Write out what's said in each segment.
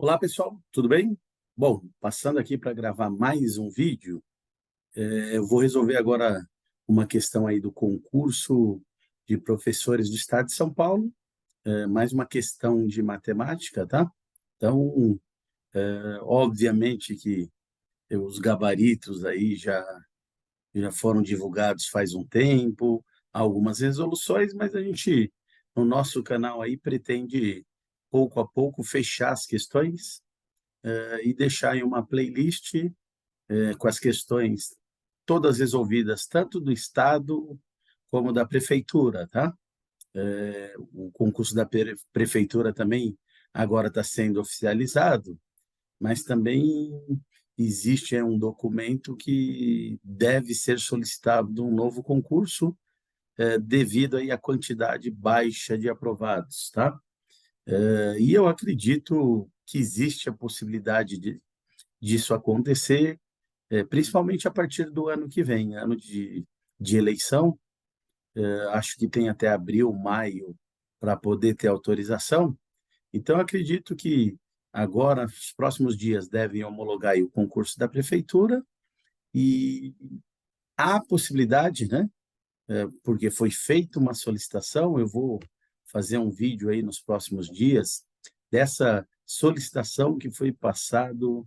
Olá, pessoal, tudo bem? Bom, passando aqui para gravar mais um vídeo, eu vou resolver agora uma questão aí do concurso de professores do Estado de São Paulo, mais uma questão de matemática, tá? Então, obviamente que os gabaritos aí já foram divulgados faz um tempo, algumas resoluções, mas a gente, no nosso canal aí, pretende, pouco a pouco, fechar as questões e deixar em uma playlist com as questões todas resolvidas, tanto do Estado como da Prefeitura, tá? O concurso da Prefeitura também agora está sendo oficializado, mas também existe um documento que deve ser solicitado um novo concurso devido aí à quantidade baixa de aprovados, tá? E eu acredito que existe a possibilidade disso acontecer, principalmente a partir do ano que vem, ano de eleição. Acho que tem até abril, maio, para poder ter autorização. Então, acredito que agora, nos próximos dias, devem homologar aí o concurso da prefeitura e há possibilidade, né? Porque foi feita uma solicitação, eu vou fazer um vídeo aí nos próximos dias dessa solicitação que foi passado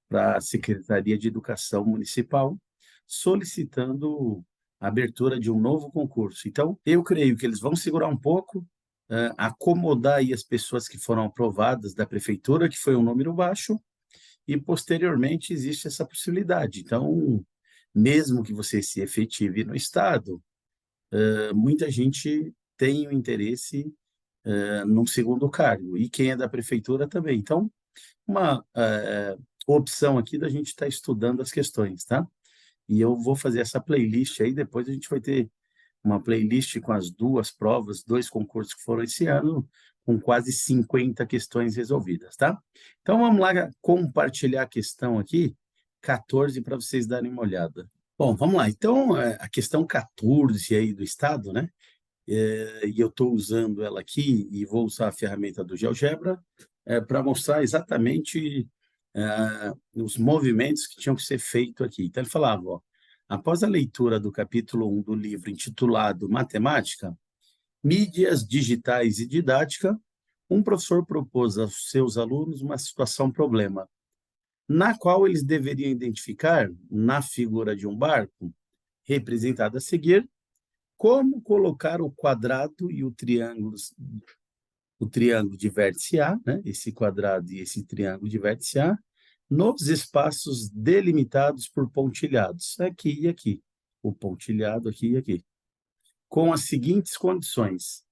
para a Secretaria de Educação Municipal, solicitando a abertura de um novo concurso. Então, eu creio que eles vão segurar um pouco, acomodar aí as pessoas que foram aprovadas da prefeitura, que foi um número baixo, e posteriormente existe essa possibilidade. Então, mesmo que você se efetive no Estado, muita gente tem o interesse num segundo cargo, e quem é da prefeitura também. Então, uma opção aqui da gente estar estudando as questões, tá? E eu vou fazer essa playlist aí, depois a gente vai ter uma playlist com as duas provas, dois concursos que foram esse ano, com quase 50 questões resolvidas, tá? Então vamos lá compartilhar a questão aqui, 14, para vocês darem uma olhada. Bom, vamos lá. Então, a questão 14 aí do Estado, né? E eu estou usando ela aqui e vou usar a ferramenta do GeoGebra para mostrar exatamente os movimentos que tinham que ser feitos aqui. Então, ele falava, ó, após a leitura do capítulo 1 do livro intitulado Matemática, Mídias Digitais e Didática, um professor propôs aos seus alunos uma situação-problema, na qual eles deveriam identificar, na figura de um barco, representada a seguir, como colocar o quadrado e o triângulo de vértice A, né, esse quadrado e esse triângulo de vértice A, nos espaços delimitados por pontilhados, aqui e aqui, o pontilhado aqui e aqui, com as seguintes condições: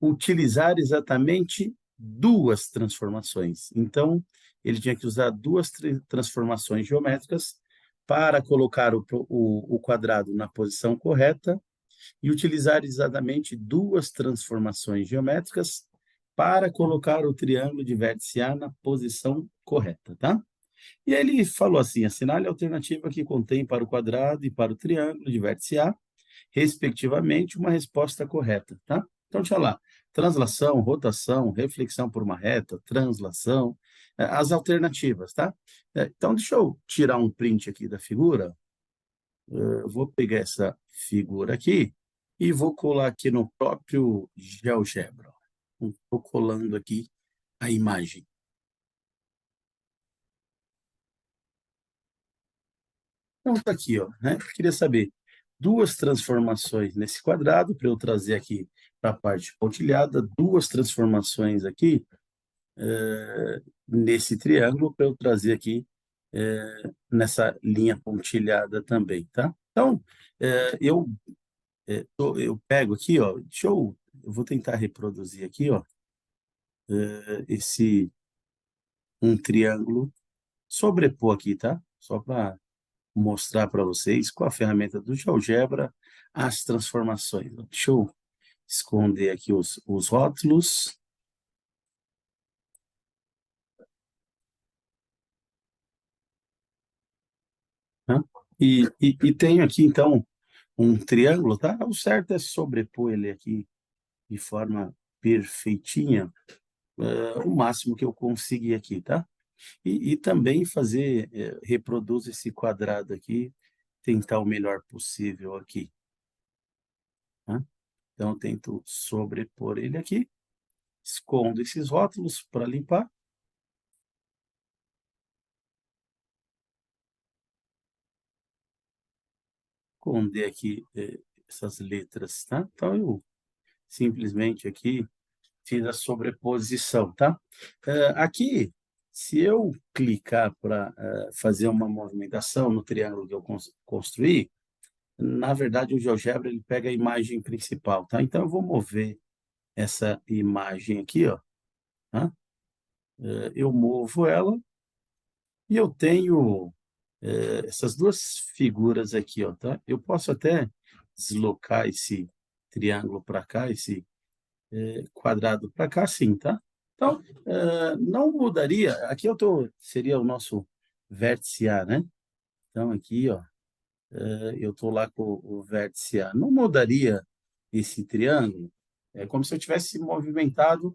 utilizar exatamente duas transformações. Então, ele tinha que usar duas transformações geométricas para colocar o quadrado na posição correta e utilizar exatamente duas transformações geométricas para colocar o triângulo de vértice A na posição correta, tá? E aí ele falou assim, assinale a alternativa que contém para o quadrado e para o triângulo de vértice A, respectivamente, uma resposta correta, tá? Então, tinha lá, translação, rotação, reflexão por uma reta, translação, as alternativas, tá? Então, deixa eu tirar um print aqui da figura. Eu vou pegar essa figura aqui e vou colar aqui no próprio GeoGebra. Estou colando aqui a imagem. Então, está aqui, ó, né? Queria saber duas transformações nesse quadrado, para eu trazer aqui para a parte pontilhada, duas transformações aqui nesse triângulo, para eu trazer aqui nessa linha pontilhada também, tá? Então, eu pego aqui, ó, eu vou tentar reproduzir aqui, ó, esse um triângulo, sobrepor aqui, tá? Só para mostrar para vocês com a ferramenta do GeoGebra as transformações. Deixa eu esconder aqui os rótulos. Tá? E tenho aqui, então, um triângulo, tá? O certo é sobrepor ele aqui de forma perfeitinha. o máximo que eu conseguir aqui, tá? E também fazer, reproduz esse quadrado aqui, tentar o melhor possível aqui, tá? Então, eu tento sobrepor ele aqui, escondo esses rótulos para limpar, esconder aqui, essas letras, tá? Então, eu simplesmente aqui fiz a sobreposição, tá? Aqui, se eu clicar para fazer uma movimentação no triângulo que eu construí, na verdade, o GeoGebra ele pega a imagem principal, tá? Então, eu vou mover essa imagem aqui, ó, tá? Eu movo ela e eu tenho essas duas figuras aqui, ó, tá? Eu posso até deslocar esse triângulo para cá, esse quadrado para cá, sim, tá? Então, não mudaria. Aqui eu tô, seria o nosso vértice A, né? Então, aqui, ó, eu estou lá com o vértice A. Não mudaria esse triângulo? É como se eu tivesse movimentado,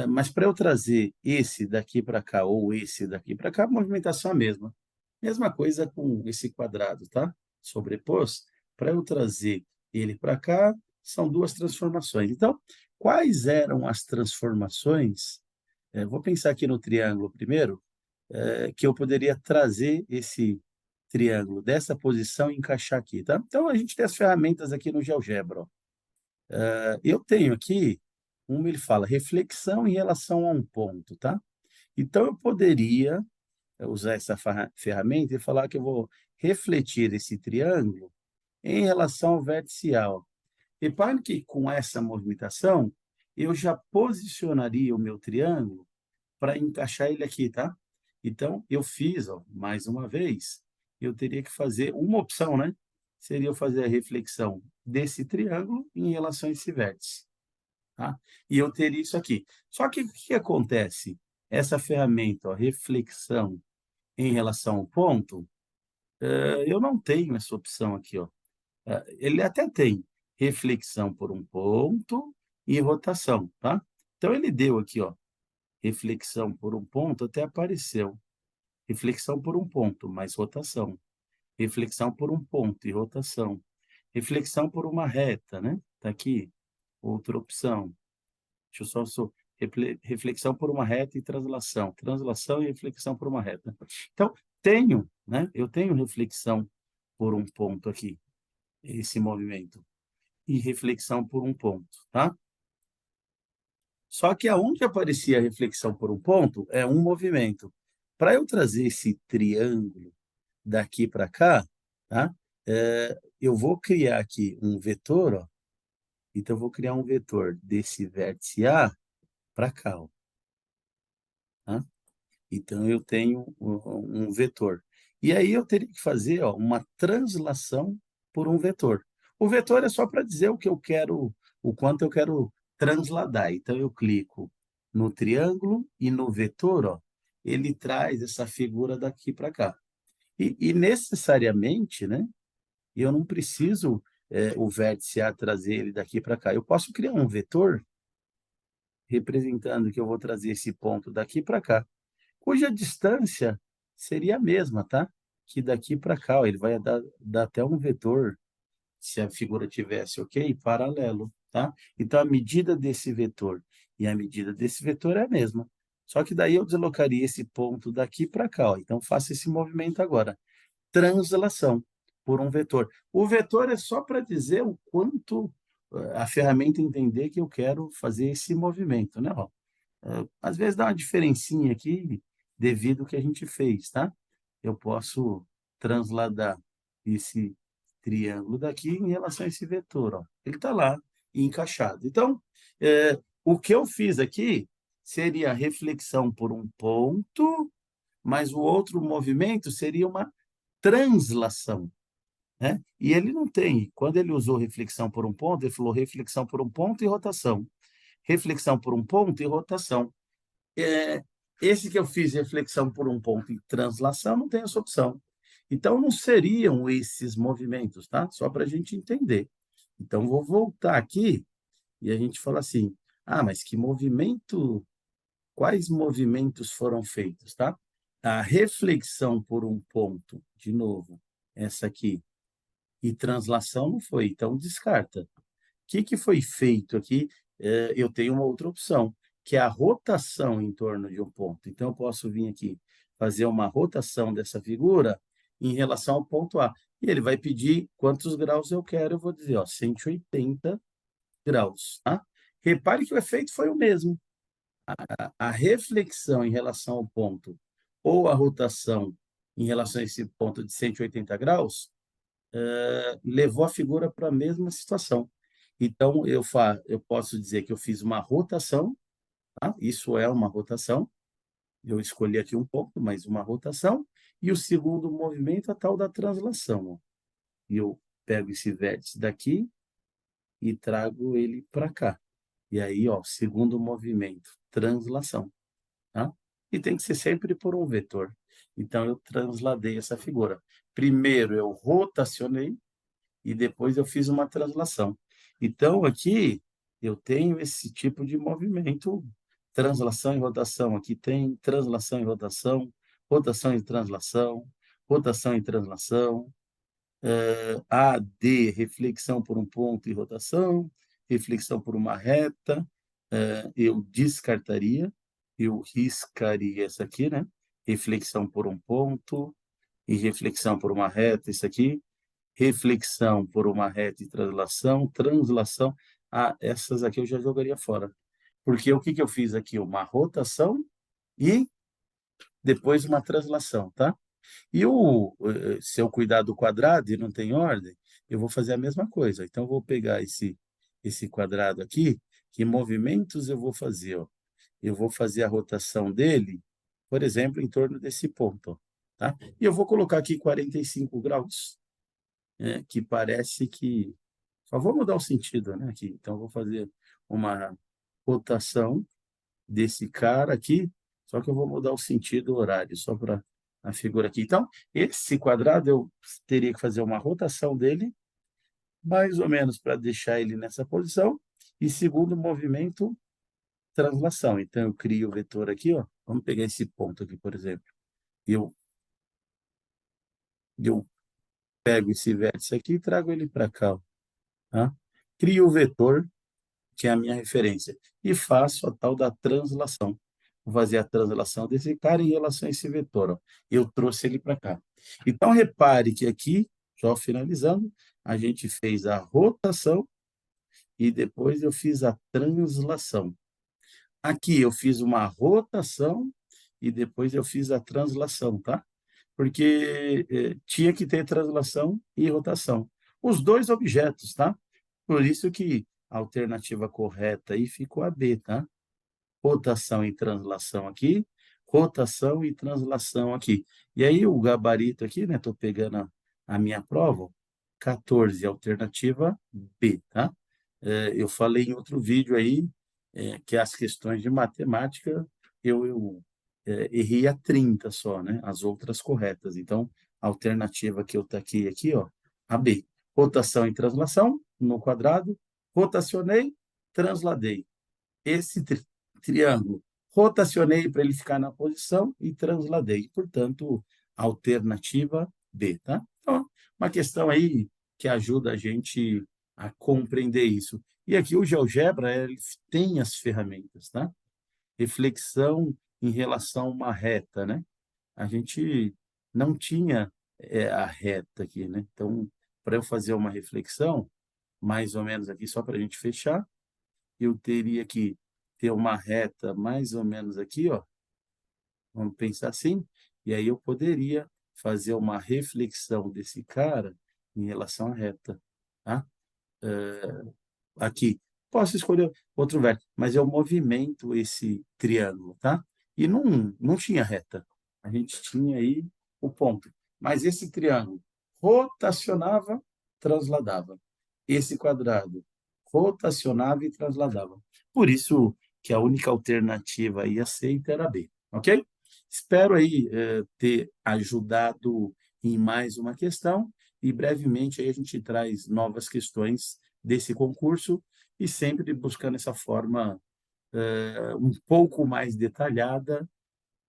mas para eu trazer esse daqui para cá ou esse daqui para cá, a movimentação é a mesma. Mesma coisa com esse quadrado, tá? Sobrepôs. Para eu trazer ele para cá, são duas transformações. Então, quais eram as transformações? Vou pensar aqui no triângulo primeiro, que eu poderia trazer esse triângulo dessa posição e encaixar aqui, tá? Então, a gente tem as ferramentas aqui no GeoGebra, ó. Eu tenho aqui, ele fala reflexão em relação a um ponto, tá? Então, eu poderia usar essa ferramenta e falar que eu vou refletir esse triângulo em relação ao vértice A, ó. Repare que com essa movimentação, eu já posicionaria o meu triângulo para encaixar ele aqui, tá? Então, eu fiz, ó, mais uma vez, eu teria que fazer uma opção, né? Seria eu fazer a reflexão desse triângulo em relação a esse vértice, tá? E eu teria isso aqui. Só que o que acontece? Essa ferramenta, ó, reflexão em relação ao ponto, eu não tenho essa opção aqui, ó. Ele até tem reflexão por um ponto e rotação, tá? Então, ele deu aqui, ó, reflexão por um ponto, até apareceu. Reflexão por um ponto, mais rotação. Reflexão por um ponto e rotação. Reflexão por uma reta, né? Está aqui, outra opção. Deixa eu reflexão por uma reta e translação. Translação e reflexão por uma reta. Então, tenho, né? Eu tenho reflexão por um ponto aqui, esse movimento. E reflexão por um ponto, tá? Só que aonde aparecia a reflexão por um ponto é um movimento. Para eu trazer esse triângulo daqui para cá, tá? Eu vou criar aqui um vetor, ó. Então, eu vou criar um vetor desse vértice A para cá, ó, tá? Então, eu tenho um vetor. E aí, eu teria que fazer ó, uma translação por um vetor. O vetor é só para dizer o que eu quero, o quanto eu quero transladar. Então, eu clico no triângulo e no vetor, ó, ele traz essa figura daqui para cá. E necessariamente, né, eu não preciso o vértice A trazer ele daqui para cá. Eu posso criar um vetor representando que eu vou trazer esse ponto daqui para cá, cuja distância seria a mesma, tá? Que daqui para cá, ó, ele vai dar até um vetor, se a figura tivesse ok, paralelo, tá? Então, a medida desse vetor e a medida desse vetor é a mesma. Só que daí eu deslocaria esse ponto daqui para cá, ó. Então, faça esse movimento agora. Translação por um vetor. O vetor é só para dizer o quanto a ferramenta entender que eu quero fazer esse movimento, né? Ó, às vezes dá uma diferencinha aqui devido ao que a gente fez, tá? Eu posso transladar esse triângulo daqui em relação a esse vetor, ó. Ele está lá encaixado. Então, o que eu fiz aqui seria a reflexão por um ponto, mas o outro movimento seria uma translação, né? E ele não tem. Quando ele usou reflexão por um ponto, ele falou reflexão por um ponto e rotação. Reflexão por um ponto e rotação. É, esse que eu fiz reflexão por um ponto e translação não tem essa opção. Então, não seriam esses movimentos, tá? Só para a gente entender. Então, vou voltar aqui e a gente fala assim, ah, mas que movimento quais movimentos foram feitos, tá? A reflexão por um ponto, de novo, essa aqui, e translação não foi, então descarta. O que foi feito aqui? Eu tenho uma outra opção, que é a rotação em torno de um ponto. Então, eu posso vir aqui, fazer uma rotação dessa figura em relação ao ponto A. E ele vai pedir quantos graus eu quero, eu vou dizer, ó, 180 graus. Tá? Repare que o efeito foi o mesmo. A reflexão em relação ao ponto ou a rotação em relação a esse ponto de 180 graus levou a figura para a mesma situação. Então, eu posso dizer que eu fiz uma rotação, tá? Isso é uma rotação, eu escolhi aqui um ponto, mas uma rotação, e o segundo movimento é a tal da translação. Ó. E eu pego esse vértice daqui e trago ele para cá. E aí, ó, segundo movimento, translação. Tá? E tem que ser sempre por um vetor. Então, eu transladei essa figura. Primeiro, eu rotacionei, e depois eu fiz uma translação. Então, aqui, eu tenho esse tipo de movimento, translação e rotação. Aqui tem translação e rotação, rotação e translação, rotação e translação, AD, reflexão por um ponto e rotação, reflexão por uma reta, eu descartaria, eu riscaria essa aqui, né? Reflexão por um ponto e reflexão por uma reta, isso aqui, reflexão por uma reta e translação, translação, essas aqui eu já jogaria fora. Porque o que eu fiz aqui? Uma rotação e depois uma translação, tá? E se eu cuidar do quadrado e não tem ordem, eu vou fazer a mesma coisa. Então, eu vou pegar esse quadrado aqui, que movimentos eu vou fazer? Ó? Eu vou fazer a rotação dele, por exemplo, em torno desse ponto. Ó, tá? E eu vou colocar aqui 45 graus, que parece que... Só vou mudar o sentido, né? Aqui. Então, eu vou fazer uma rotação desse cara aqui, só que eu vou mudar o sentido horário, só para a figura aqui. Então, esse quadrado eu teria que fazer uma rotação dele, mais ou menos para deixar ele nessa posição, e segundo movimento, translação. Então, eu crio o vetor aqui, ó. Vamos pegar esse ponto aqui, por exemplo. Eu, eu pego esse vértice aqui e trago ele para cá, ó, tá? Crio o vetor, que é a minha referência, e faço a tal da translação. Vou fazer a translação desse cara em relação a esse vetor. Ó. Eu trouxe ele para cá. Então, repare que aqui, só finalizando, a gente fez a rotação e depois eu fiz a translação. Aqui eu fiz uma rotação e depois eu fiz a translação, tá? Porque tinha que ter translação e rotação. Os dois objetos, tá? Por isso que a alternativa correta aí ficou a B, tá? Rotação e translação aqui, rotação e translação aqui. E aí o gabarito aqui, né? Estou pegando a minha prova, 14, alternativa B, tá? Eu falei em outro vídeo aí que as questões de matemática eu errei a 30 só, né? As outras corretas. Então, a alternativa que eu taquei aqui, ó, a B. Rotação e translação no quadrado, rotacionei, transladei. Esse triângulo, rotacionei para ele ficar na posição e transladei. Portanto, alternativa B, tá? Então, uma questão aí que ajuda a gente a compreender isso. E aqui o GeoGebra ele tem as ferramentas, tá? Reflexão em relação a uma reta, né? A gente não tinha a reta aqui, né? Então, para eu fazer uma reflexão, mais ou menos aqui, só para a gente fechar, eu teria que ter uma reta mais ou menos aqui, ó. Vamos pensar assim, e aí eu poderia fazer uma reflexão desse cara em relação à reta, tá? Aqui. Posso escolher outro vértice, mas eu movimento esse triângulo, tá? E não tinha reta. A gente tinha aí o ponto. Mas esse triângulo rotacionava, transladava. Esse quadrado rotacionava e transladava. Por isso que a única alternativa aí aceita era B, ok? Espero aí ter ajudado em mais uma questão e brevemente aí a gente traz novas questões desse concurso e sempre buscando essa forma um pouco mais detalhada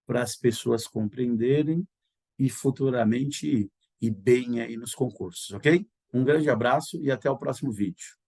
para as pessoas compreenderem e futuramente ir bem aí nos concursos, ok? Um grande abraço e até o próximo vídeo.